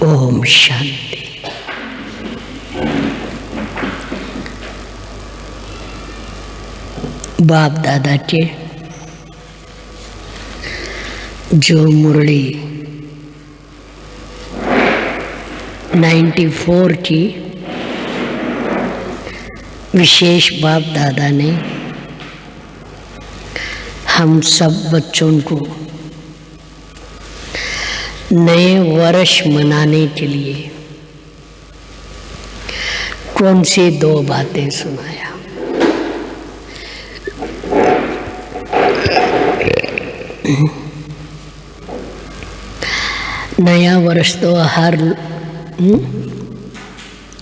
ओम शांति। बाप दादा के जो मुरली 94 की विशेष बाप दादा ने हम सब बच्चों को नए वर्ष मनाने के लिए कौन सी 2 बातें सुनाया। नया वर्ष तो हर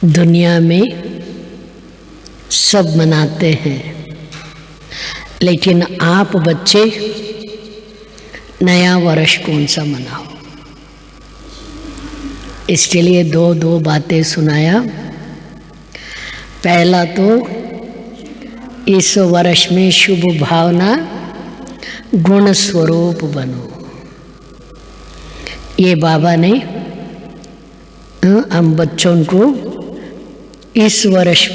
दुनिया में सब मनाते हैं, लेकिन आप बच्चे नया वर्ष कौन सा मनाओ, इसके लिए 2 बातें सुनाया। पहला तो इस वर्ष में शुभ भावना गुण स्वरूप बनो। ये बाबा ने हम बच्चों को इस वर्ष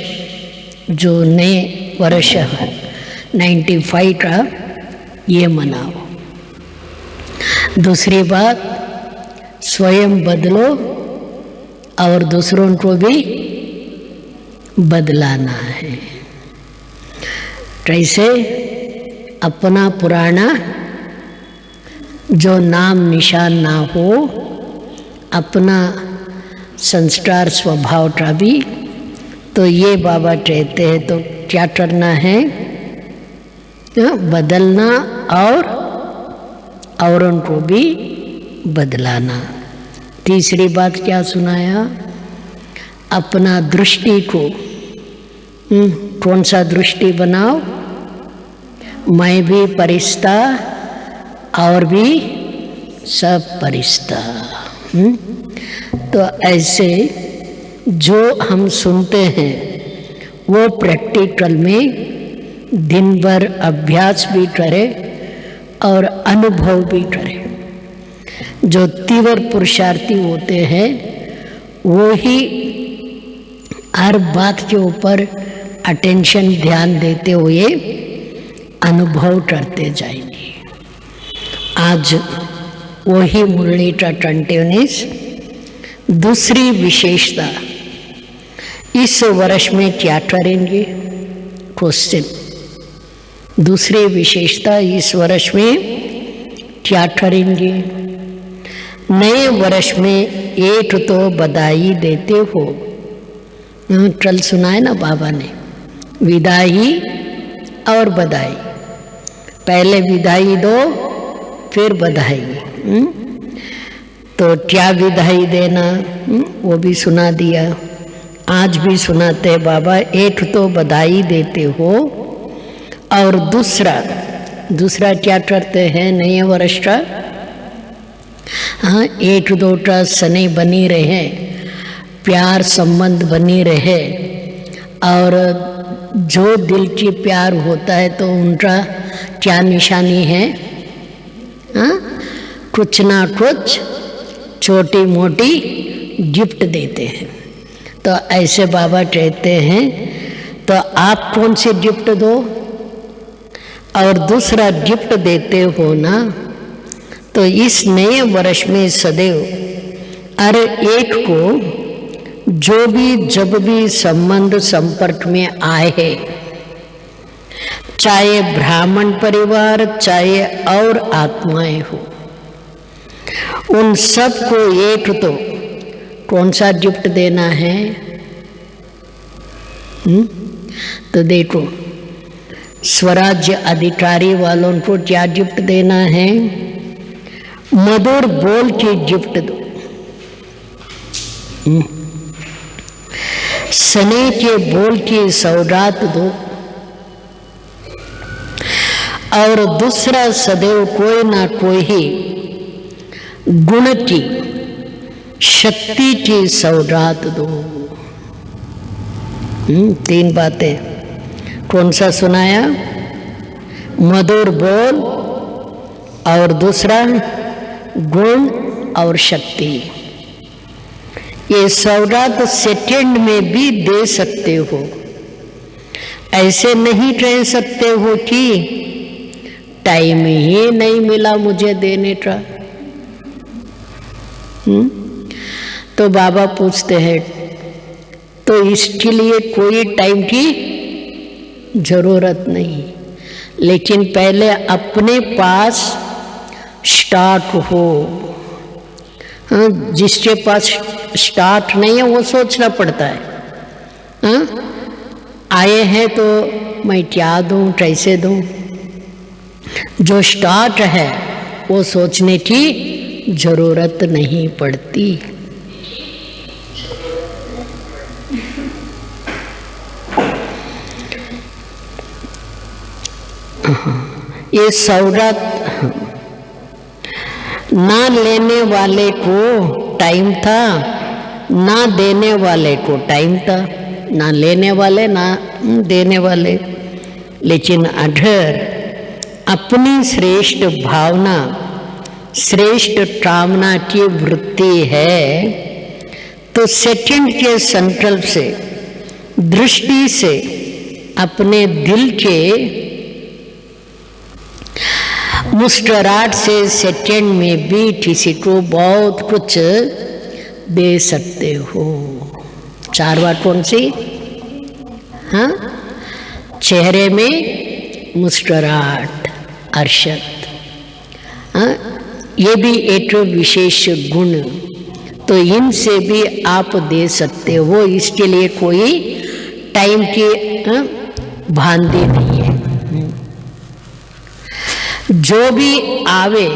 जो नए वर्ष 95 का ये मनाओ। दूसरी बात, स्वयं बदलो और दूसरों को भी बदलाना है। कैसे? अपना पुराना जो नाम निशान ना हो, अपना संस्कार स्वभाव का भी, तो ये बाबा कहते हैं तो क्या करना है? बदलना और औरों को भी बदलाना। तीसरी बात क्या सुनाया? अपना दृष्टि को कौन सा दृष्टि बनाओ? मैं भी परिस्ता और भी सब परिस्ता। तो ऐसे जो हम सुनते हैं वो प्रैक्टिकल में दिन भर अभ्यास भी करे और अनुभव भी करे। जो तीव्र पुरुषार्थी होते हैं वो ही हर बात के ऊपर अटेंशन ध्यान देते हुए अनुभव करते जाएंगे। आज वही मुरली का कंटिन्यूस। दूसरी विशेषता, इस वर्ष में क्या करेंगे? क्वेश्चन। दूसरी विशेषता, इस वर्ष में क्या करेंगे? नए वर्ष में एक तो बधाई देते हो। कल सुनाए ना बाबा ने, विदाई और बधाई। पहले विदाई दो फिर बधाई। तो क्या विदाई देना वो भी सुना दिया। आज भी सुनाते बाबा, एक तो बधाई देते हो और दूसरा क्या करते हैं नए वर्ष का? हाँ, 1-2 का स्नेह बनी रहे, प्यार संबंध बनी रहे, और जो दिल की प्यार होता है तो उनका क्या निशानी है? हाँ, कुछ ना कुछ छोटी मोटी गिफ्ट देते हैं। तो ऐसे बाबा कहते हैं तो आप कौन सी गिफ्ट दो? और दूसरा गिफ्ट देते हो ना, तो इस नए वर्ष में सदैव हर एक को जो भी जब भी संबंध संपर्क में आए हैं, चाहे ब्राह्मण परिवार चाहे और आत्माएं हो, उन सब को एक तो कौन सा गिफ्ट देना है? तो देखो, स्वराज्य अधिकारी वालों को क्या गिफ्ट देना है? मधुर बोल की गिफ्ट दो। स्नेह के बोल की सौगात दो। और दूसरा, सदैव कोई ना कोई ही गुण की शक्ति की सौगात दो। 3 बातें कौन सा सुनाया? मधुर बोल और दूसरा गुण और शक्ति। ये सौगात सेकंड में भी दे सकते हो, ऐसे नहीं कह सकते हो कि टाइम ही नहीं मिला मुझे देने का। तो बाबा पूछते हैं तो इसके लिए कोई टाइम की जरूरत नहीं, लेकिन पहले अपने पास स्टार्ट हो। हाँ, जिसके पास स्टार्ट नहीं है वो सोचना पड़ता है। हाँ, आए हैं तो मैं क्या दूं, कैसे दूं। जो स्टार्ट है वो सोचने की जरूरत नहीं पड़ती। ये सौगात ना लेने वाले को टाइम था, ना देने वाले को टाइम था। ना लेने वाले ना देने वाले, लेकिन अगर अपनी श्रेष्ठ भावना, श्रेष्ठ कामना की वृत्ति है तो सेकंड के संकल्प से, दृष्टि से अपने दिल के मुस्कुराहट से सेकंड में भी किसी को बहुत कुछ दे सकते हो। 4 बात कौन सी? हाँ, चेहरे में मुस्कुराहट, हर्षत। हाँ, ये भी एक विशेष गुण, तो इनसे भी आप दे सकते हो। इसके लिए कोई टाइम की भांति नहीं है। जो भी आवे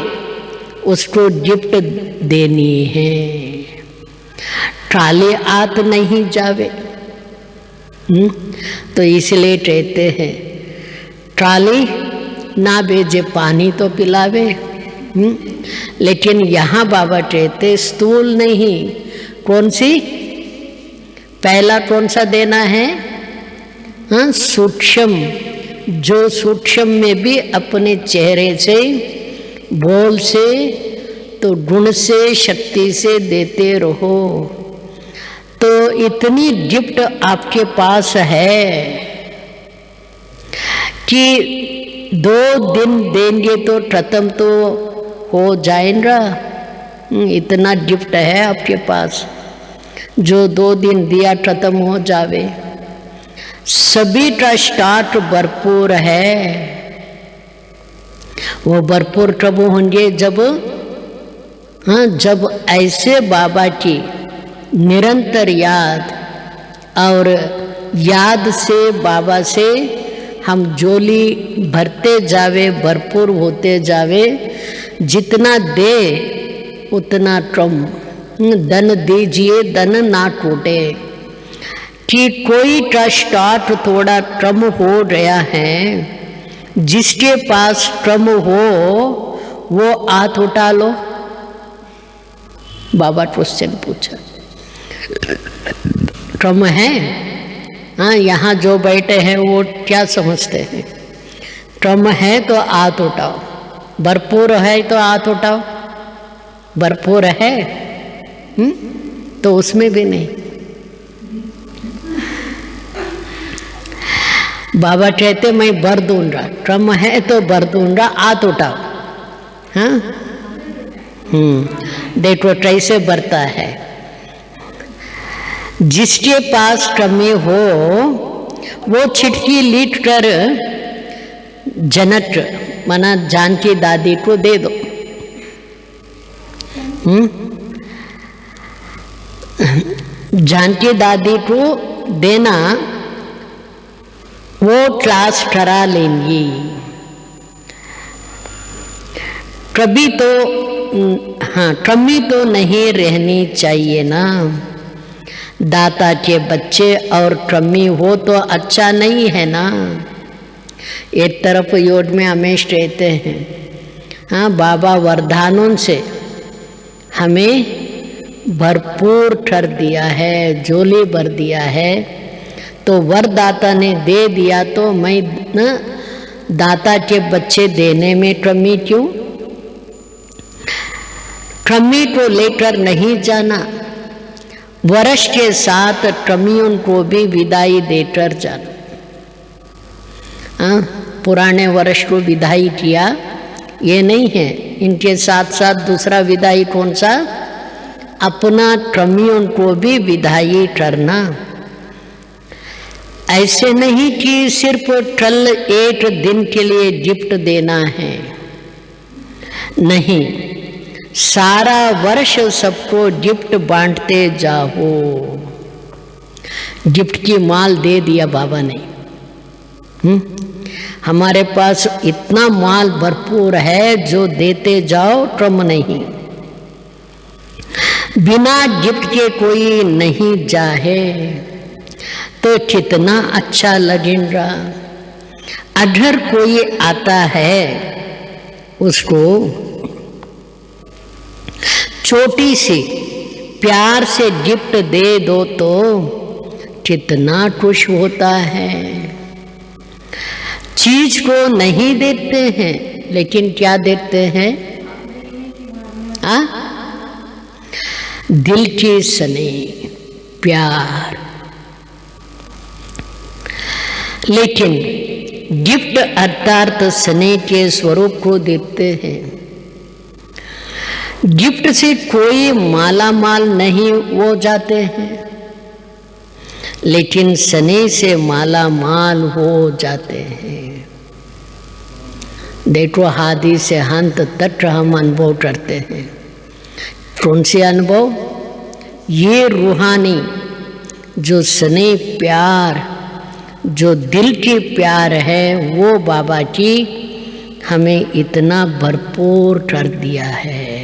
उसको गिफ्ट देनी है, ट्राली आत नहीं जावे। तो इसलिए कहते हैं ट्राली ना भेजे पानी तो पिलावे। लेकिन यहाँ बाबा कहते स्थूल नहीं, कौन सी? पहला कौन सा देना है? हाँ, सूक्ष्म। जो सूक्ष्म में भी अपने चेहरे से, बोल से, तो गुण से, शक्ति से देते रहो। तो इतनी गिफ्ट आपके पास है कि 2 दिन देंगे तो खत्म तो हो जाएगा। इतना गिफ्ट है आपके पास, जो 2 दिन दिया खत्म हो जावे। सभी का स्टार्ट भरपूर है। वो भरपूर कब होंगे? जब, हाँ, जब ऐसे बाबा की निरंतर याद और याद से, बाबा से हम झोली भरते जावे, भरपूर होते जावे। जितना दे उतना कम। धन दीजिए, धन ना टूटे। कि कोई का स्टार्ट थोड़ा कम हो गया है, जिसके पास कम हो वो हाथ उठा लो। बाबा क्वेश्चन पूछा, कम है? हाँ, यहाँ जो बैठे हैं वो क्या समझते हैं? कम है तो हाथ उठाओ, भरपूर है तो हाथ उठाओ। भरपूर है तो उसमें भी नहीं। बाबा कहते मैं भर दूंगा, कम है तो भर दूंगा, हाथ उठाओ। हाँ, देखो कैसे भरता है। जिसके पास कमी हो वो चिट्ठी लिख कर जनक माना जानकी दादी को दे दो। जानकी दादी को देना, वो क्लास करा लेंगी। कभी तो, हाँ, कमी तो नहीं रहनी चाहिए ना। दाता के बच्चे और कमी हो तो अच्छा नहीं है ना। एक तरफ योग में हमेश कहते हैं, हाँ, बाबा वरदानों से हमें भरपूर कर दिया है, झोली भर दिया है। तो वरदाता ने दे दिया तो मैं न दाता के बच्चे देने में कमी क्यों? कमी को लेकर नहीं जाना, वर्ष के साथ ट्रमियों को भी विदाई देकर जाना। पुराने वर्ष को विदाई किया ये नहीं है, इनके साथ साथ दूसरा विदाई कौन सा, अपना ट्रमियों को भी विदाई करना। ऐसे नहीं कि सिर्फ कल एक दिन के लिए गिफ्ट देना है, नहीं, सारा वर्ष सबको गिफ्ट बांटते जाओ। गिफ्ट की माल दे दिया बाबा ने। हमारे पास इतना माल भरपूर है, जो देते जाओ कम नहीं। बिना गिफ्ट के कोई नहीं जाए तो कितना अच्छा लगेगा। अगर कोई आता है उसको छोटी सी प्यार से गिफ्ट दे दो तो कितना खुश होता है। चीज को नहीं देते हैं, लेकिन क्या देते हैं, दिल की स्नेह प्यार। लेकिन गिफ्ट अर्थात स्नेह के स्वरूप को देते हैं। गिफ्ट से कोई माला माल नहीं हो जाते हैं, लेकिन स्नेह से माला माल हो जाते हैं। देखो हादी से हंत तक हम अनुभव करते हैं। कौन से अनुभव, ये रूहानी जो स्नेह प्यार, जो दिल की प्यार है, वो बाबा की हमें इतना भरपूर कर दिया है।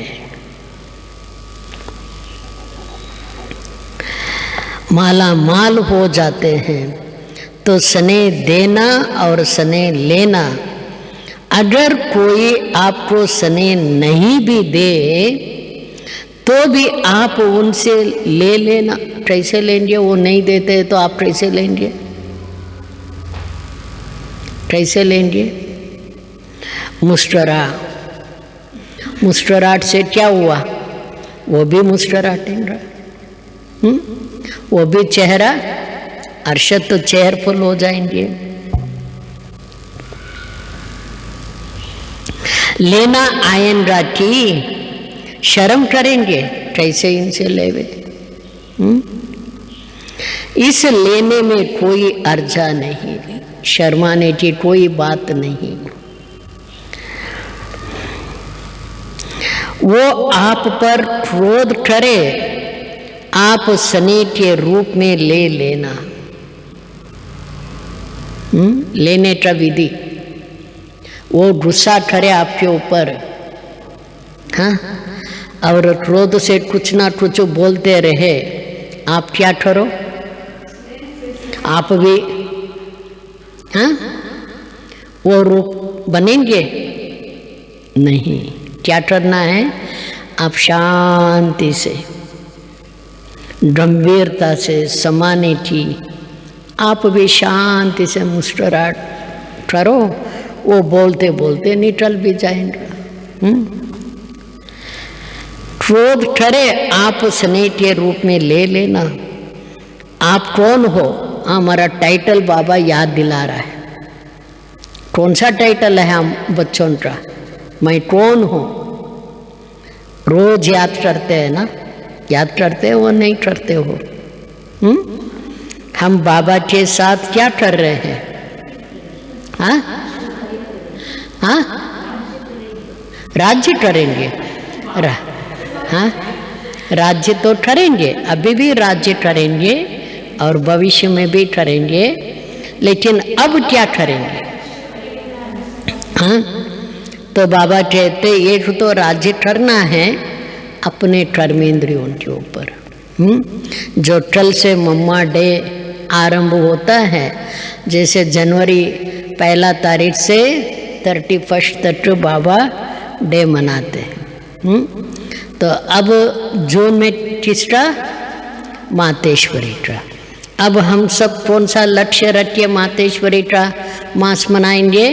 माला माल हो जाते हैं। तो स्नेह देना और स्नेह लेना, अगर कोई आपको स्नेह नहीं भी दे तो भी आप उनसे ले लेना। कैसे लेंगे, वो नहीं देते तो आप कैसे लेंगे, कैसे लेंगे? मुस्कुराहट से क्या हुआ, वो भी मुस्कुराहटेंगे, वो भी चेहरा अर्शद तो चेहरफुल हो जाएंगे। लेना आएंगा की शर्म करेंगे, कैसे इनसे लेवे। इस लेने में कोई अर्जा नहीं, शर्माने की कोई बात नहीं। वो आप पर क्रोध करे, आप स्नेह के रूप में ले लेना। लेने का विधि, वो गुस्सा करे आपके ऊपर, हाँ, और क्रोध से कुछ ना कुछ बोलते रहे, आप क्या करो, आप भी हाँ वो रूप बनेंगे नहीं। क्या करना है, आप शांति से गंभीरता से समाने की, आप भी शांति से मुस्कुराहट करो, वो बोलते बोलते निकल भी जाएंगे। क्रोध करे, आप स्नेह के रूप में ले लेना। आप कौन हो, हमारा टाइटल बाबा याद दिला रहा है। कौन सा टाइटल है हम बच्चों का, मैं कौन हूँ, रोज याद करते हैं ना, याद करते हो नहीं करते हो? हम बाबा के साथ क्या कर रहे हैं? हाँ हाँ, राज्य करेंगे। हाँ, राज्य तो करेंगे, अभी भी राज्य करेंगे और भविष्य में भी करेंगे, लेकिन अब क्या करेंगे? हाँ, तो बाबा कहते एक तो राज्य करना है अपने कर्मेंद्रियों के ऊपर। जो कल से मम्मा डे आरंभ होता है, जैसे जनवरी 1 तारीख से 31 तक बाबा डे मनाते हैं। तो अब जून में किसका, मातेश्वरी का। अब हम सब कौन सा लक्ष्य रखिए मातेश्वरी का मास मनाएंगे?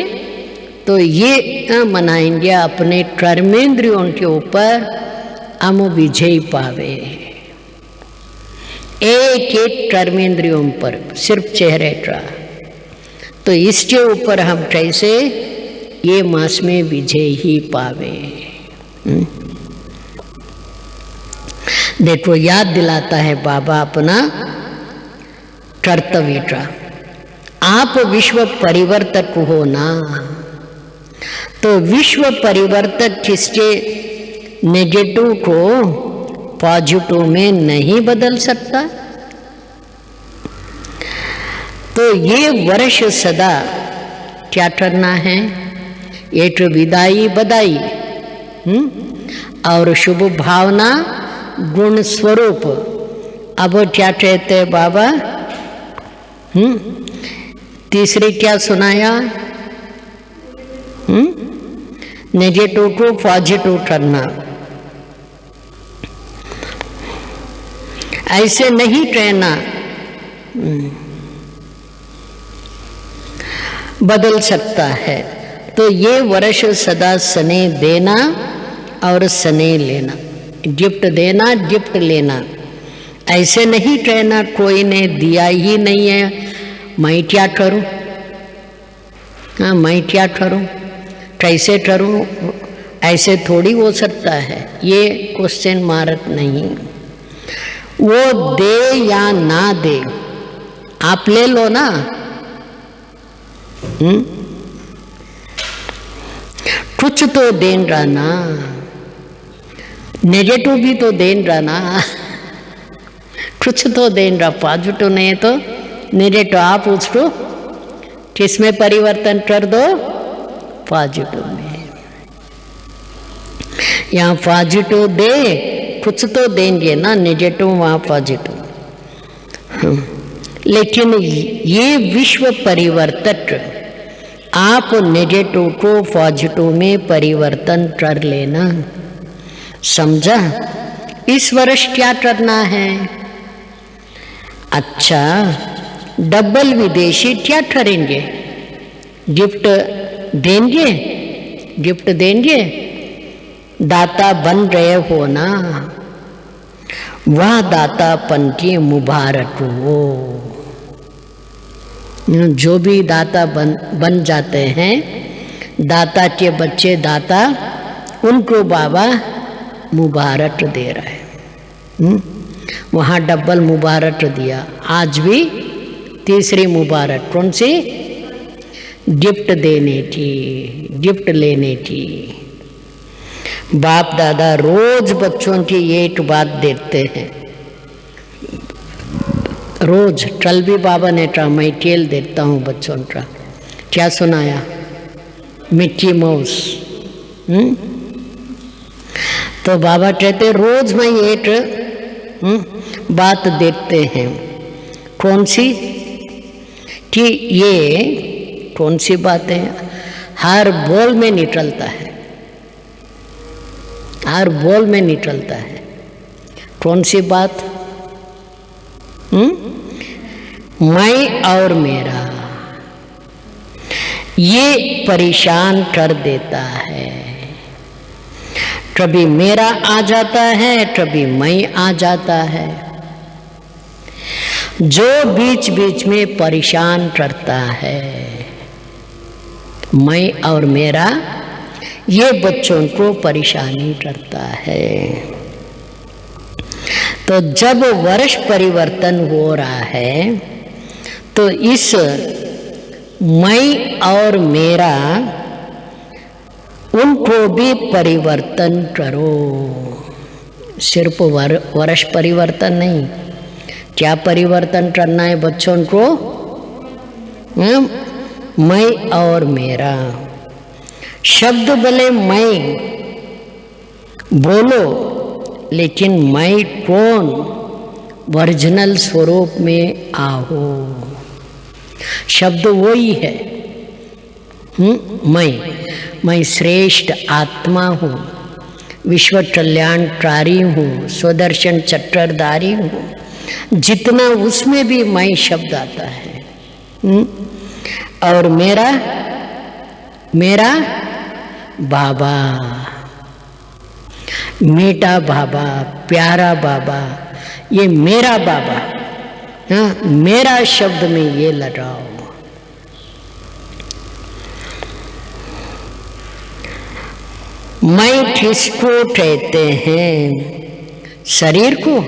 तो ये मनाएंगे अपने कर्मेंद्रियों के ऊपर हम विजय पावे। एक एक कर्मेंद्रियों पर, सिर्फ चेहरे का। तो इसके ऊपर हम कैसे ये मास में विजय ही पावे। देखो याद दिलाता है बाबा अपना कर्तव्य का। आप विश्व परिवर्तक हो ना, तो विश्व परिवर्तक किसके नेगेटिव को पॉजिटिव में नहीं बदल सकता। तो ये वर्ष सदा क्या करना है, एक विदाई बधाई और शुभ भावना गुण स्वरूप। अब क्या कहते हैं बाबा, तीसरी क्या सुनाया, नेगेटिव को पॉजिटिव करना। ऐसे नहीं कहना बदल सकता है। तो ये वर्ष सदा स्नेह देना और स्नेह लेना, गिफ्ट देना गिफ्ट लेना। ऐसे नहीं कहना कोई ने दिया ही नहीं है, मैं क्या करूं, हाँ मैं क्या करूं, कैसे करूं, ऐसे थोड़ी हो सकता है। ये क्वेश्चन मार्क नहीं। वो दे या ना दे आप ले लो ना। कुछ तो देन रहा ना, नेगेटिव भी तो देन रहा ना, कुछ तो देन रहा, पॉजिटिव नहीं है तो नेगेटिव। आप उसको किसमें परिवर्तन कर दो, पॉजिटिव में। यहाँ पॉजिटिव दे, कुछ तो देंगे ना, नेगेटिव वहाँ पॉजिटिव। लेकिन ये विश्व परिवर्तक, आप नेगेटिव को पॉजिटिव में परिवर्तन कर लेना। समझा। इस वर्ष क्या करना है, अच्छा डबल विदेशी क्या करेंगे, गिफ्ट देंगे, गिफ्ट देंगे। दाता बन रहे हो ना, वह दातापन की मुबारक हो। जो भी दाता बन जाते हैं, दाता के बच्चे दाता, उनको बाबा मुबारक दे रहा है। वहाँ डबल मुबारक दिया। आज भी तीसरी मुबारक कौन सी, गिफ्ट देने की, गिफ्ट लेने की। बाप दादा रोज बच्चों की एक बात देखते हैं, रोज। कल भी बाबा ने कहा मैं खेल देखता हूँ बच्चों का। क्या सुनाया, मिक्की माउस। तो बाबा कहते रोज मैं एक बात देखते हैं। कौन सी, कि ये कौन सी बात है, हर बॉल में निकलता है, हर बॉल में निकलता है। कौन सी बात, मैं और मेरा, ये परेशान कर देता है। कभी मेरा आ जाता है, कभी मैं आ जाता है। जो बीच बीच में परेशान करता है, मैं और मेरा, ये बच्चों को परेशानी करता है। तो जब वर्ष परिवर्तन हो रहा है, तो इस मैं और मेरा, उनको भी परिवर्तन करो। सिर्फ वर्ष परिवर्तन नहीं, क्या परिवर्तन करना है बच्चों को, मैं और मेरा। शब्द भले मैं बोलो, लेकिन मैं कौन, ओरिजिनल स्वरूप में आओ। शब्द वही है, मैं श्रेष्ठ आत्मा हूँ, विश्व कल्याणकारी हूँ, स्वदर्शन चक्रधारी हूँ। जितना उसमें भी मैं शब्द आता है। और मेरा, मेरा बाबा, मीठा बाबा, प्यारा बाबा, ये मेरा बाबा। हाँ, मेरा शब्द में ये लगाओ। मैं किसको कहते हैं? शरीर को,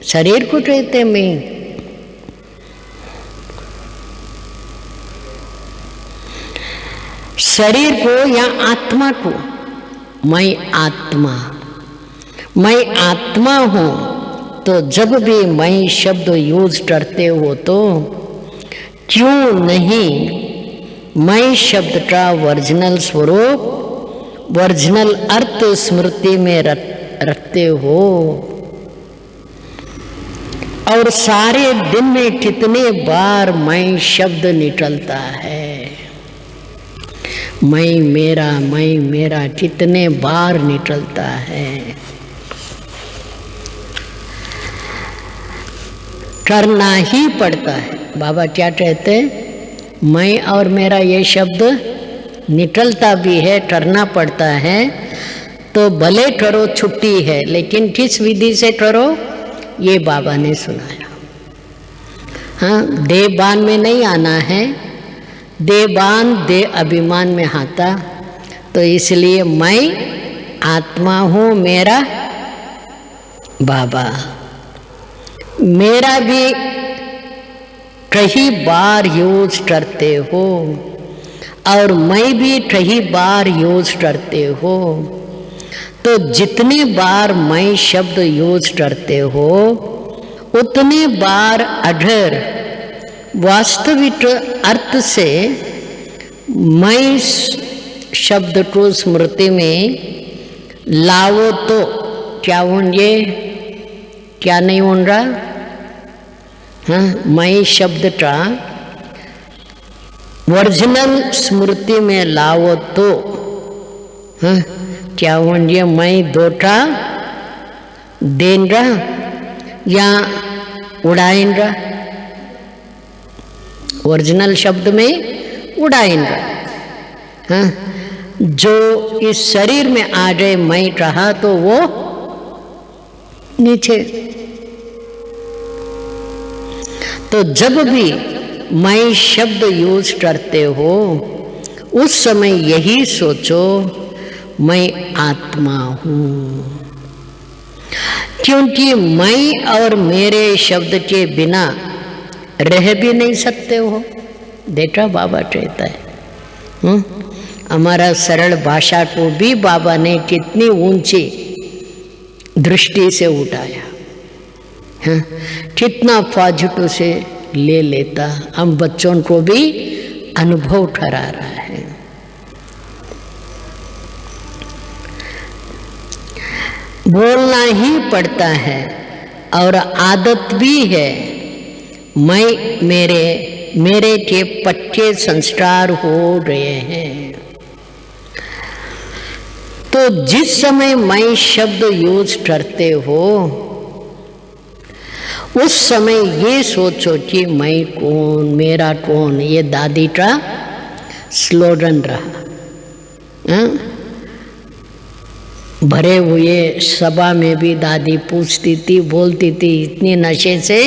शरीर को कहते हैं मैं। शरीर को या आत्मा को? मैं आत्मा, मैं आत्मा हूं। तो जब भी मैं शब्द यूज करते हो तो क्यों नहीं मैं शब्द का ओरिजिनल स्वरूप, ओरिजिनल अर्थ स्मृति में रखते हो? और सारे दिन में कितने बार मैं शब्द निकलता है, मैं मेरा कितने बार निकलता है। करना ही पड़ता है। बाबा क्या कहते हैं? मैं और मेरा ये शब्द निकलता भी है, करना पड़ता है। तो भले करो, छुट्टी है, लेकिन किस विधि से करो ये बाबा ने सुनाया। हाँ, देहबान में नहीं आना है, देहबान देह अभिमान में आता। तो इसलिए मैं आत्मा हूँ, मेरा बाबा, मेरा भी कई बार यूज करते हो और मैं भी कई बार यूज करते हो। तो जितनी बार मैं शब्द यूज करते हो उतनी बार अगर वास्तविक अर्थ से मैं शब्द को स्मृति में लाओ तो क्या होंगे, क्या नहीं हो रहा? हाँ, मैं शब्द का ओरिजिनल स्मृति में लाओ तो हाँ, क्या होंगे? मैं धोखा देंगा या उड़ाएंगा? ओरिजिनल शब्द में उड़ाएंगा। हाँ, जो इस शरीर में आ जाए मैं कहा तो वो नीचे। तो जब भी मैं शब्द यूज करते हो उस समय यही सोचो मैं आत्मा हूं, क्योंकि मैं और मेरे शब्द के बिना रह भी नहीं सकते हो। देखा बाबा कहता है। हमारा सरल भाषा को भी बाबा ने कितनी ऊंची दृष्टि से उठाया। हाँ, कितना पॉजिटिव से ले लेता। हम बच्चों को भी अनुभव करा रहा है। बोलना ही पड़ता है और आदत भी है। मैं मेरे के पक्के संस्कार हो रहे हैं। तो जिस समय मैं शब्द यूज करते हो उस समय ये सोचो कि मैं कौन, मेरा कौन। ये दादी का स्लोगन रहा। भरे हुए सभा में भी दादी पूछती थी, बोलती थी इतनी नशे से,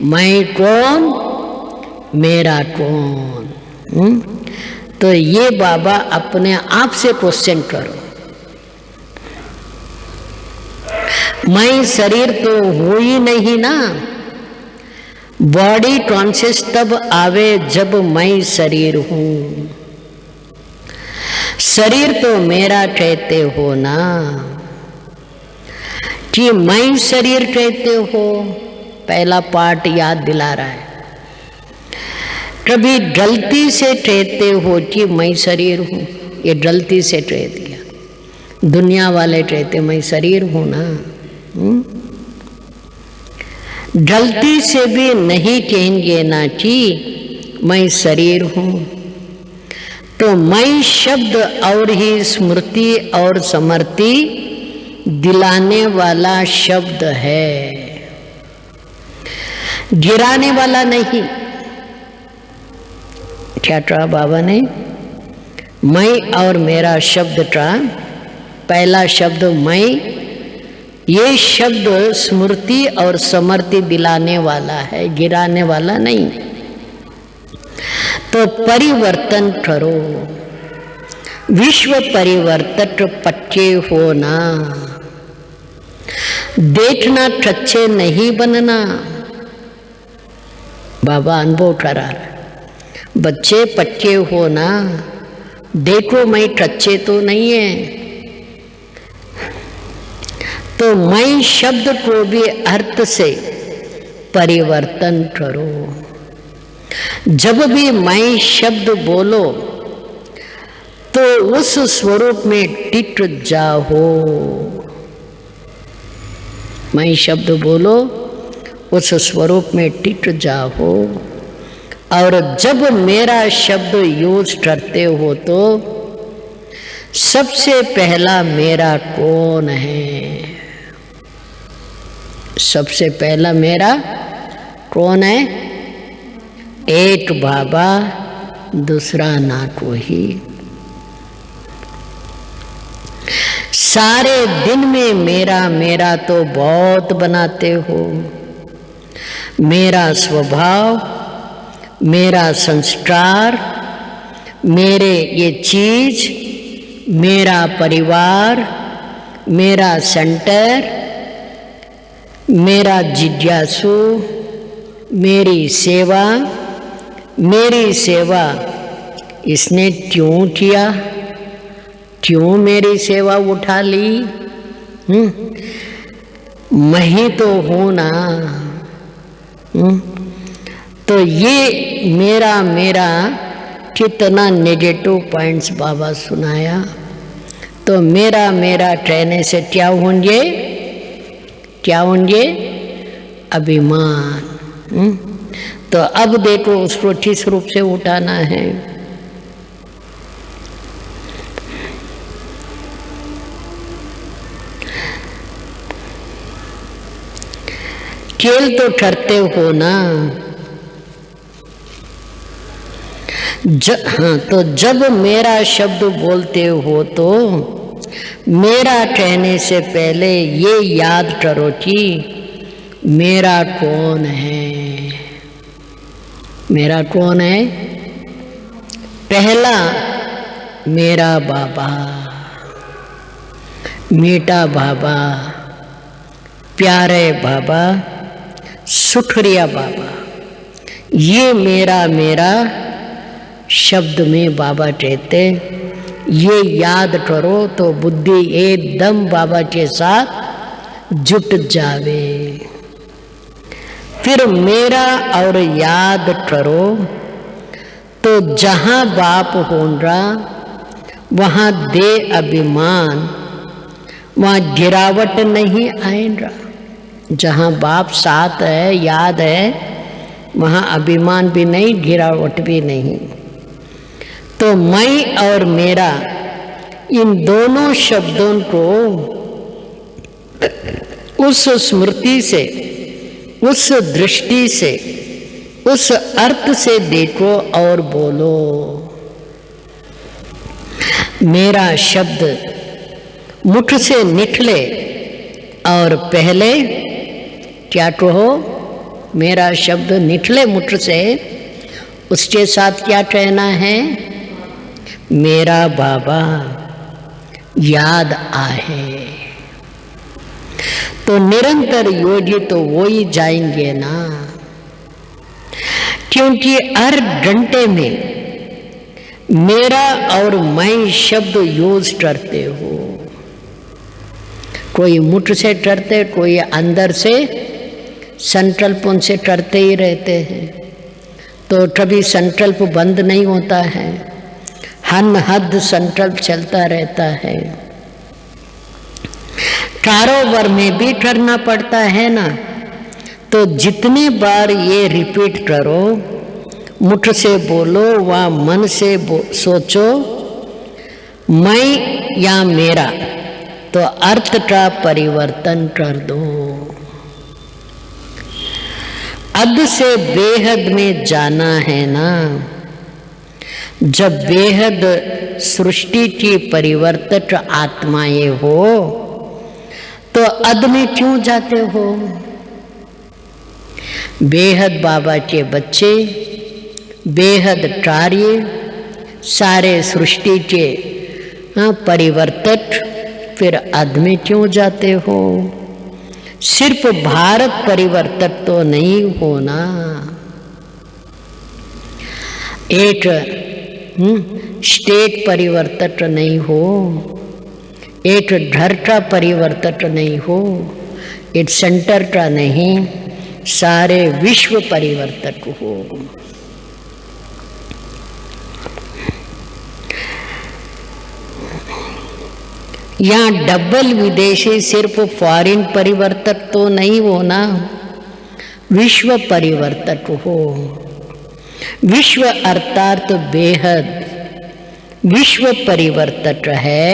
मैं कौन, मेरा कौन। तो ये बाबा अपने आप से क्वेश्चन करो। मैं शरीर तो हो ही नहीं ना। बॉडी कॉन्शियस तब आवे जब मैं शरीर हूं। शरीर तो मेरा कहते हो ना, कि मैं शरीर कहते हो। पहला पार्ट याद दिला रहा है। कभी गलती से कहते हो कि मैं शरीर हूं, ये गलती से कह दिया। दुनिया वाले कहते मैं शरीर हूं ना। गलती से भी नहीं कहेंगे ना कि मैं शरीर हूं। तो मैं शब्द और ही स्मृति और समृद्धि दिलाने वाला शब्द है, गिराने वाला नहीं। क्या कहा बाबा ने? मैं और मेरा शब्द का पहला शब्द मैं ये शब्द स्मृति और समृद्धि दिलाने वाला है, गिराने वाला नहीं। तो परिवर्तन करो, विश्व परिवर्तक पच्चे होना, देखना कच्चे नहीं बनना। बाबा अनुभव करा रहा, बच्चे पच्चे होना, देखो मैं कच्चे तो नहीं है। तो मैं शब्द को भी अर्थ से परिवर्तन करो। जब भी मैं शब्द बोलो तो उस स्वरूप में टिक जाओ। मैं शब्द बोलो उस स्वरूप में टिक जाओ। और जब मेरा शब्द यूज करते हो तो सबसे पहला मेरा कौन है? सबसे पहला मेरा कौन है? एक बाबा, दूसरा ना कोई। सारे दिन में मेरा मेरा तो बहुत बनाते हो। मेरा स्वभाव, मेरा संस्कार, मेरे ये चीज, मेरा परिवार, मेरा सेंटर, मेरा जिज्ञासु, मेरी सेवा, मेरी सेवा इसने क्यों किया? क्यों मेरी सेवा उठा ली? मैं ही तो हूँ ना। तो ये मेरा मेरा कितना नेगेटिव पॉइंट्स बाबा सुनाया। तो मेरा मेरा कहने से क्या होंगे? क्या होंगे? अभिमान। तो अब देखो उसको किस रूप से उठाना है। खेल तो करते हो ना। हाँ, तो जब मेरा शब्द बोलते हो तो मेरा कहने से पहले ये याद करो कि मेरा कौन है। मेरा कौन है? पहला मेरा बाबा, मीठा बाबा, प्यारे बाबा, सुखरिया बाबा। ये मेरा मेरा शब्द में बाबा कहते, ये याद करो तो बुद्धि एकदम बाबा के साथ जुट जावे। फिर मेरा और याद करो तो जहाँ बाप होगा वहाँ दे अभिमान, वहाँ गिरावट नहीं आएगा। जहाँ बाप साथ है, याद है, वहाँ अभिमान भी नहीं, गिरावट भी नहीं। तो मैं और मेरा इन दोनों शब्दों को उस स्मृति से, उस दृष्टि से, उस अर्थ से देखो और बोलो। मेरा शब्द मुख से निकले और पहले क्या कहो? मेरा शब्द निकले मुख से, उसके साथ क्या कहना है? मेरा बाबा याद आए। तो निरंतर योगी तो वो ही जाएंगे ना, क्योंकि हर घंटे में मेरा और मैं शब्द यूज करते हो। कोई मुठ से करते, कोई अंदर से संकल्प उनसे करते ही रहते हैं। तो कभी संकल्प बंद नहीं होता है, हद संकल्प चलता रहता है। कारोबार में भी करना पड़ता है ना। तो जितनी बार ये रिपीट करो, मुख से बोलो व मन से सोचो, मैं या मेरा, तो अर्थ का परिवर्तन कर दो। अद से बेहद में जाना है ना। जब बेहद सृष्टि की परिवर्तक आत्माएं हो तो अध में क्यों जाते हो? बेहद बाबा के बच्चे, बेहद कार्य, सारे सृष्टि के परिवर्तक, फिर अध में क्यों जाते हो? सिर्फ भारत परिवर्तक तो नहीं होना, एक स्टेट परिवर्तक नहीं हो, एक घर का परिवर्तक नहीं हो, एक सेंटर का नहीं, सारे विश्व परिवर्तक हो। यहाँ डबल विदेशी सिर्फ फॉरेन परिवर्तक तो नहीं होना, विश्व परिवर्तक हो। विश्व अर्थात बेहद विश्व परिवर्तक है।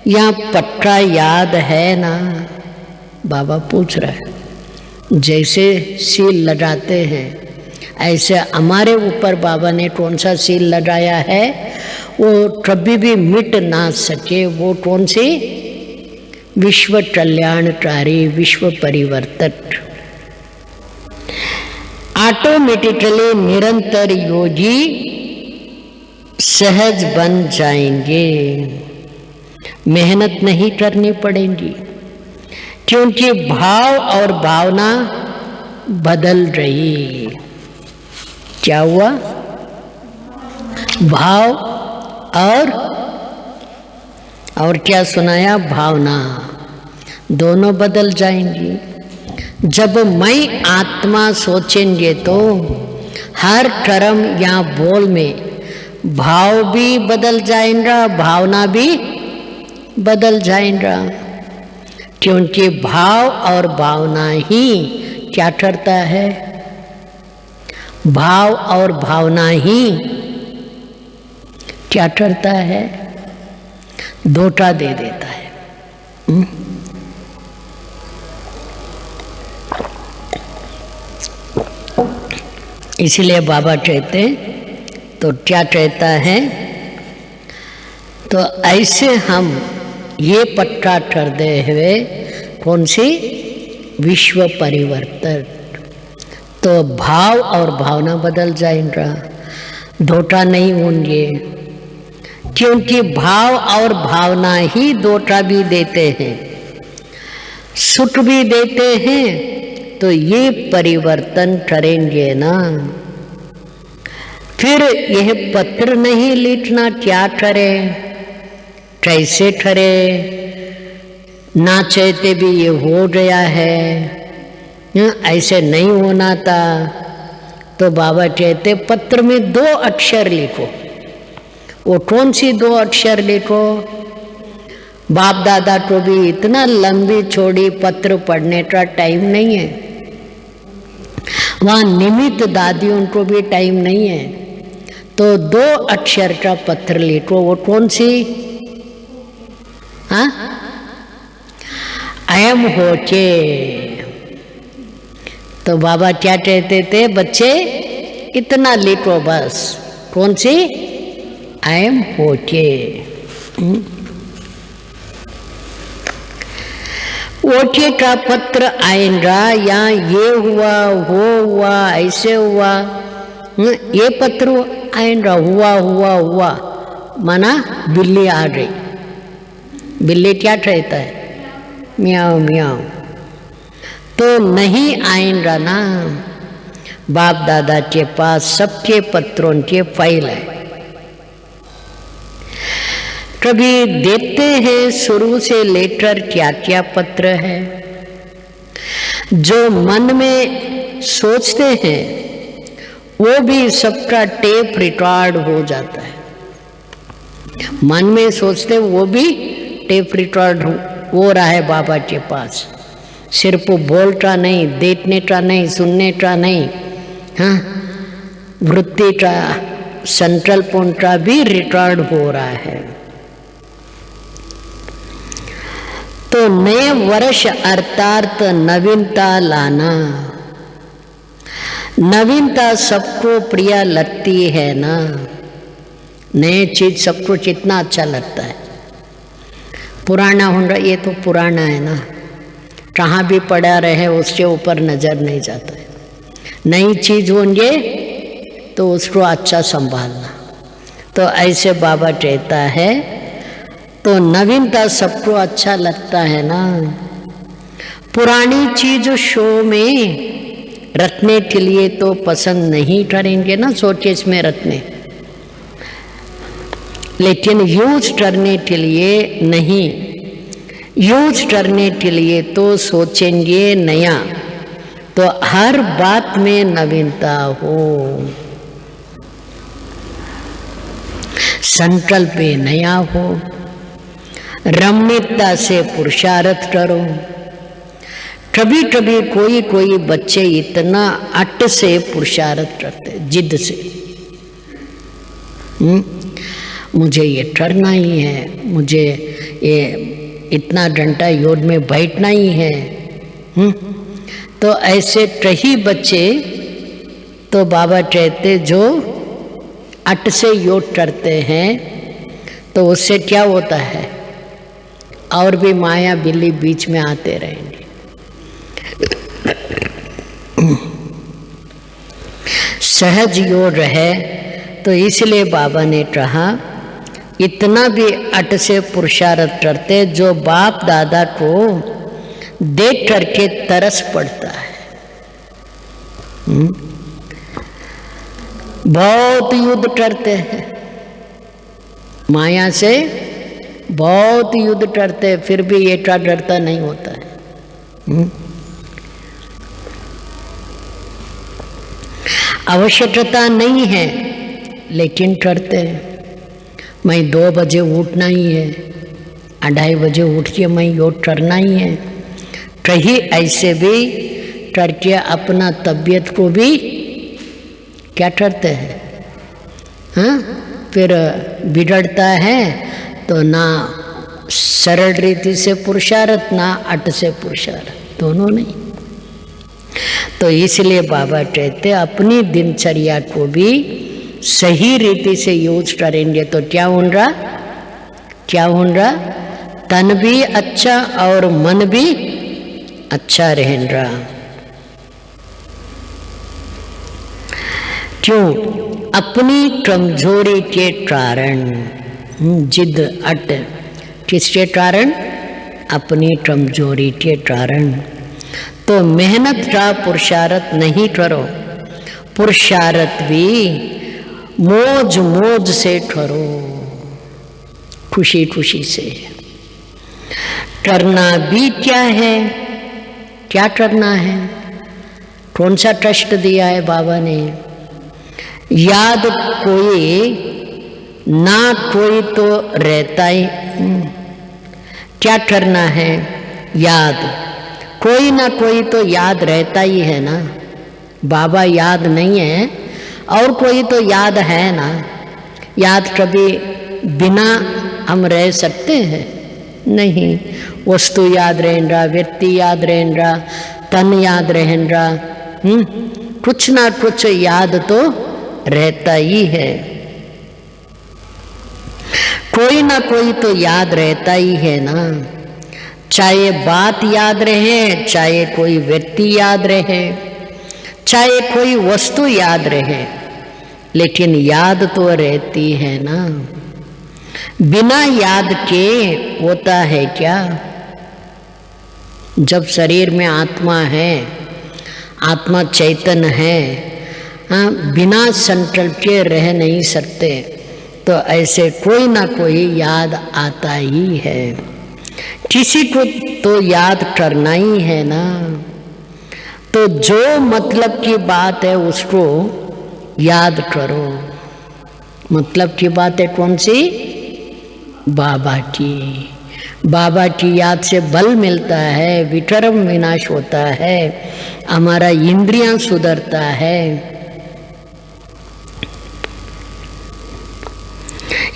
यहाँ पट्टा याद है ना? बाबा पूछ रहे हैं। जैसे सील लगाते हैं ऐसे हमारे ऊपर बाबा ने कौन सा सील लगाया है, वो कभी भी मिट ना सके। वो कौन सी? विश्व कल्याणकारी, विश्व परिवर्तक। ऑटोमेटिकली निरंतर योगी सहज बन जाएंगे, मेहनत नहीं करनी पड़ेगी, क्योंकि भाव और भावना बदल रही। क्या हुआ? भाव और क्या सुनाया? भावना, दोनों बदल जाएंगी। जब मैं आत्मा सोचेंगे तो हर कर्म या बोल में भाव भी बदल जाएगा, भावना भी बदल जाएगा, क्योंकि भाव और भावना ही क्या करता है? भाव और भावना ही क्या करता है? धोखा दे देता है। इसीलिए बाबा कहते तो क्या कहता है? तो ऐसे हम ये पक्का कर दे हुए कौन सी? विश्व परिवर्तन। तो भाव और भावना बदल जाएगा, धोखा नहीं होंगे, क्योंकि भाव और भावना ही धोखा भी देते हैं, सुख भी देते हैं। तो ये परिवर्तन करेंगे ना, फिर यह पत्र नहीं लिखना, क्या करे, कैसे करे? ना चाहते भी ये हो गया है, ऐसे नहीं होना था। तो बाबा कहते पत्र में 2 अक्षर लिखो। वो कौन सी 2 अक्षर लिखो? बाप दादा को भी इतना लंबी चौड़ी पत्र पढ़ने का टाइम नहीं है, वहाँ निमित्त दादियों को भी टाइम नहीं है। तो 2 अक्षर का पत्र लिखो। वो कौन सी? हाँ, अयम होके। तो बाबा क्या कहते थे? बच्चे इतना लिखो बस। कौन सी? अयम होके। ओके का पत्र आएगा, या ये हुआ, वो हुआ, ऐसे हुआ, ये पत्र आएगा। हुआ हुआ हुआ माना बिल्ली आ गई। बिल्ली क्या कहता है? म्याऊ म्याऊ। तो नहीं आएगा ना। बाप दादा के पास सबके पत्रों के फाइल है। कभी देखते हैं शुरू से लेकर क्या क्या पत्र है। जो मन में सोचते हैं वो भी सबका टेप रिकॉर्ड हो जाता है। मन में सोचते वो भी टेप रिकॉर्ड हो रहा है बाबा के पास। सिर्फ बोलता नहीं, देखने का नहीं, सुनने का नहीं, हाँ, वृत्ति का, संकल्पों का भी रिकॉर्ड हो रहा है। तो नए वर्ष अर्थात नवीनता लाना। नवीनता सबको प्रिय लगती है ना। नई चीज सबको कितना अच्छा लगता है। पुराना होना, ये तो पुराना है ना, कहाँ भी पड़ा रहे उसके ऊपर नज़र नहीं जाता है। नई चीज़ होंगे तो उसको अच्छा संभालना। तो ऐसे बाबा कहता है, तो नवीनता सबको अच्छा लगता है ना। पुरानी चीज शो में रखने के लिए तो पसंद नहीं करेंगे ना, शोकेस में रखने, लेकिन यूज करने के लिए नहीं, यूज करने के लिए तो सोचेंगे नया। तो हर बात में नवीनता हो, संकल्प नया हो, रमणीयता से पुरुषार्थ करो। कभी कभी कोई बच्चे इतना अट से पुरुषार्थ करते, जिद से, मुझे ये करना ही है, मुझे ये इतना घंटा योग में बैठना ही है। तो ऐसे कई बच्चे तो बाबा कहते जो अट से योग करते हैं, तो उससे क्या होता है, और भी माया बिल्ली बीच में आते रहेंगे। सहज योग है, तो इसलिए बाबा ने कहा इतना भी अट से पुरुषार्थ करते जो बाप दादा को देख करके तरस पड़ता है। बहुत युद्ध करते हैं माया से, बहुत युद्ध करते हैं, फिर भी एकाग्रता नहीं होता है। आवश्यकता नहीं है लेकिन करते हैं। मैं 2 बजे उठना ही है, 2:30 बजे उठ के मैं योग करना ही है। कहीं ऐसे भी करके अपना तबीयत को भी क्या करते हैं, हाँ, फिर बिगड़ता है। तो ना सरल रीति से पुरुषार्थ, ना अट से पुरुषार्थ, दोनों नहीं। तो इसलिए बाबा कहते अपनी दिनचर्या को भी सही रीति से यूज करेंगे तो क्या होगा, क्या होगा, तन भी अच्छा और मन भी अच्छा रहेगा। क्यों? अपनी कमजोरी के कारण, जिद अट, किसके कारण? अपनी कमजोरी के कारण। तो मेहनत का पुरुषार्थ नहीं करो, पुरुषार्थ भी मौज मौज से करो, खुशी खुशी से। करना भी क्या है, क्या करना है, कौन सा कष्ट दिया है बाबा ने? याद कोई ना कोई तो रहता ही। क्या करना है? याद कोई ना कोई तो याद रहता ही है ना। बाबा याद नहीं है और कोई तो याद है ना। याद कभी बिना हम रह सकते हैं? नहीं। वस्तु याद रहेगा, व्यक्ति याद रहेगा, तन याद रहेगा, कुछ ना कुछ याद तो रहता ही है। कोई ना कोई तो याद रहता ही है ना। चाहे बात याद रहे, चाहे कोई व्यक्ति याद रहे, चाहे कोई वस्तु याद रहे, लेकिन याद तो रहती है ना। बिना याद के होता है क्या? जब शरीर में आत्मा है, आत्मा चैतन्य है, बिना संकल्प के रह नहीं सकते। तो ऐसे कोई ना कोई याद आता ही है। किसी को तो याद करना ही है ना। तो जो मतलब की बात है उसको याद करो। मतलब की बात है कौन सी? बाबा की। बाबा की याद से बल मिलता है, विक्रम विनाश होता है, हमारा इंद्रियां सुधरता है।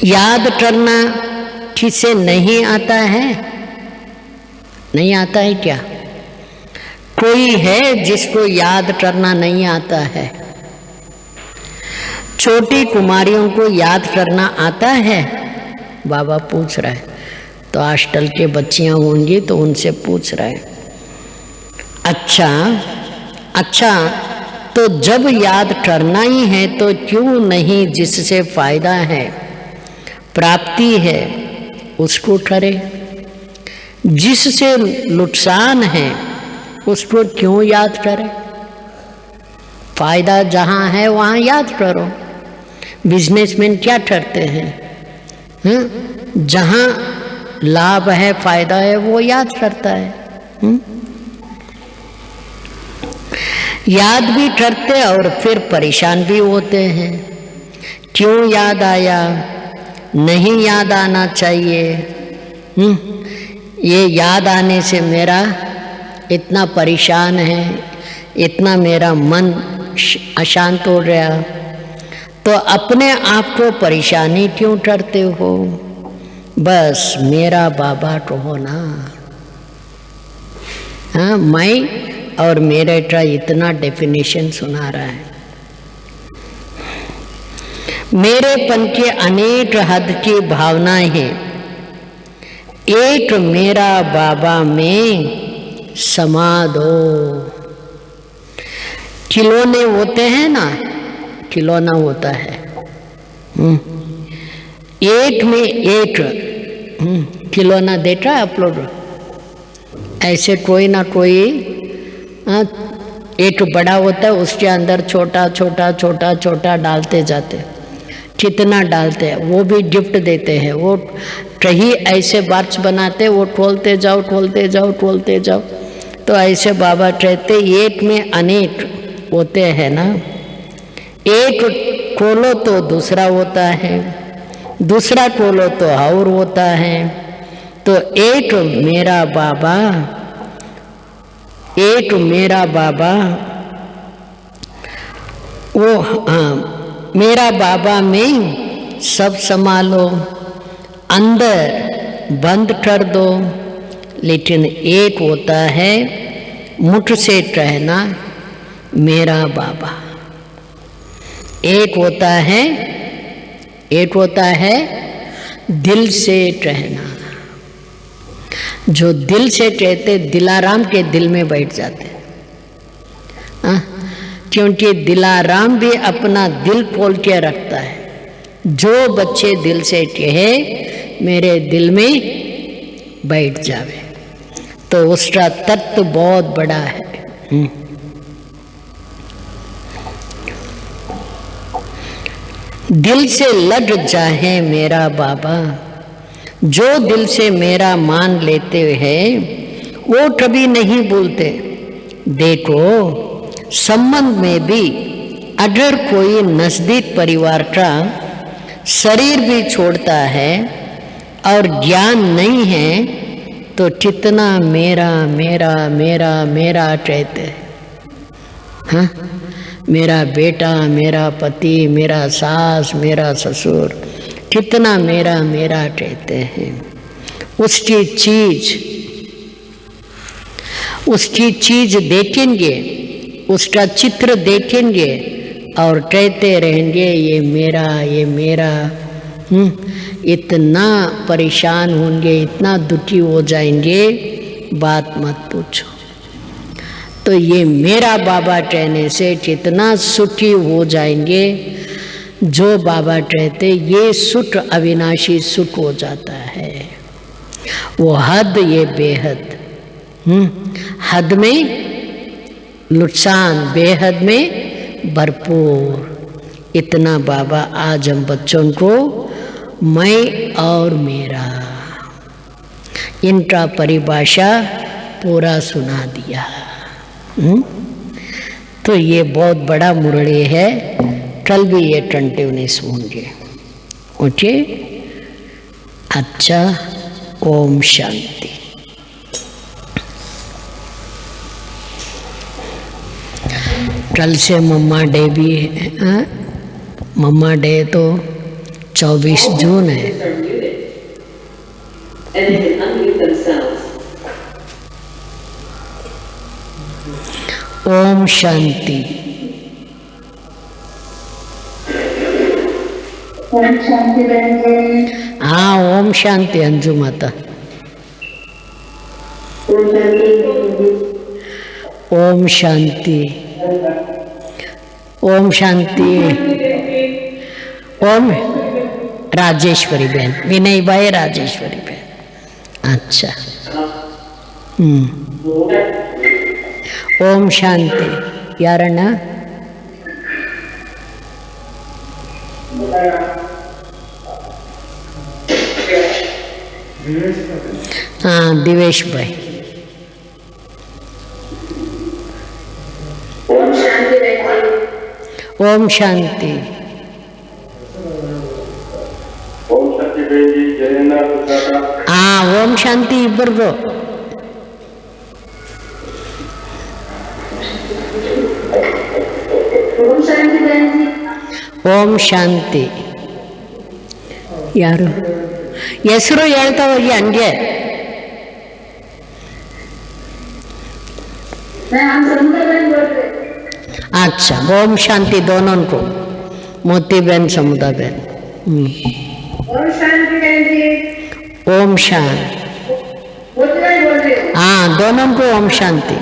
याद करना किसे नहीं आता है? नहीं आता है क्या? कोई है जिसको याद करना नहीं आता है? छोटी कुमारियों को याद करना आता है? बाबा पूछ रहा है। तो हॉस्टल के बच्चियां होंगी तो उनसे पूछ रहे हैं, अच्छा तो जब याद करना ही है तो क्यों नहीं जिससे फायदा है प्राप्ति है उसको करे, जिससे नुकसान है उसको क्यों याद करे। फायदा जहाँ है वहाँ याद करो। बिजनेसमैन क्या करते हैं, जहाँ लाभ है फायदा है वो याद करता है। याद भी करते और फिर परेशान भी होते हैं, क्यों याद आया, नहीं याद आना चाहिए। ये याद आने से मेरा इतना परेशान है, इतना मेरा मन अशांत हो गया, तो अपने आप को परेशानी क्यों करते हो। बस मेरा बाबा तो हो ना। हाँ, मैं और मेरे का इतना डेफिनेशन सुना रहा है। मेरेपन के अनेक हद की भावनाएं हैं, एक मेरा बाबा में समा दो। खिलौने होते हैं ना, खिलौना होता है, एक में एक खिलौना देखा आप लोग, ऐसे कोई ना कोई एक बड़ा होता है, उसके अंदर छोटा छोटा छोटा छोटा डालते जाते, कितना डालते हैं, वो भी गिफ्ट देते हैं। वो कहीं ऐसे बॉक्स बनाते, वो खोलते जाओ खोलते जाओ खोलते जाओ। तो ऐसे बाबा कहते एक में अनेक होते हैं ना, एक खोलो तो दूसरा होता है, दूसरा खोलो तो और होता है। तो एक मेरा बाबा, एक मेरा बाबा, वो मेरा बाबा में सब संभालो, अंदर बंद कर दो। लेकिन एक होता है मुझसे कहना मेरा बाबा, एक होता है, एक होता है दिल से कहना। जो दिल से कहते दिलाराम के दिल में बैठ जाते, क्योंकि दिलाराम भी अपना दिल खोल के रखता है। जो बच्चे दिल से कहे मेरे दिल में बैठ जावे, तो उसका तत्व बहुत बड़ा है। दिल से लग जाए मेरा बाबा, जो दिल से मेरा मान लेते हैं वो कभी नहीं भूलते। देखो संबंध में भी अगर कोई नजदीक परिवार का शरीर भी छोड़ता है और ज्ञान नहीं है तो कितना मेरा मेरा मेरा मेरा कहते हैं। हाँ, मेरा बेटा, मेरा पति, मेरा सास, मेरा ससुर, कितना मेरा मेरा कहते हैं। उसकी चीज देखेंगे, उसका चित्र देखेंगे और कहते रहेंगे ये मेरा, ये मेरा। इतना परेशान होंगे, इतना दुखी हो जाएंगे, बात मत पूछो। तो ये मेरा बाबा कहने से कितना सुखी हो जाएंगे। जो बाबा कहते ये सुख अविनाशी सुख हो जाता है। वो हद, ये बेहद। हद में नुकसान, बेहद में भरपूर। इतना बाबा आज हम बच्चों को मैं और मेरा, इनका परिभाषा पूरा सुना दिया। तो ये बहुत बड़ा मुरली है, कल भी ये कंटिन्यूस होंगे। ओके, अच्छा, ओम शांति। कल से मम्मा डे भी है। मम्मा डे तो 24 जून है। ओम शांति। ओम शांति बहन जी। हाँ, ओम शांति अंजू माता। ओम शांति, ओम शांति। ओम राजेश्वरी बहन, विनय भाई राजेश्वरी बहन, अच्छा। ओम शांति यारण्ण। हाँ दिवेश भाई। ओम शांति। हाँ ओम शांति इब्बरगो। ओम शांति याರು ಹೆಸರು ಹೇಳ್ತಾ ಹೋಗಿ ಹಂಗೆ. अच्छा ओम शांति दोनों को, मोती बहन समुदा बहन। ओम शांति बहन जी। ओम शांति। हाँ दोनों को ओम शांति।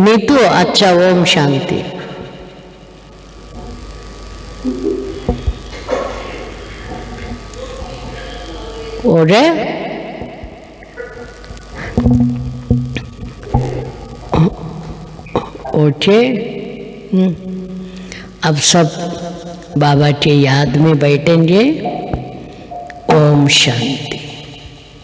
नीतू अच्छा ओम शांति। और ओके। अब सब बाबा के याद में बैठेंगे। ओम शांति।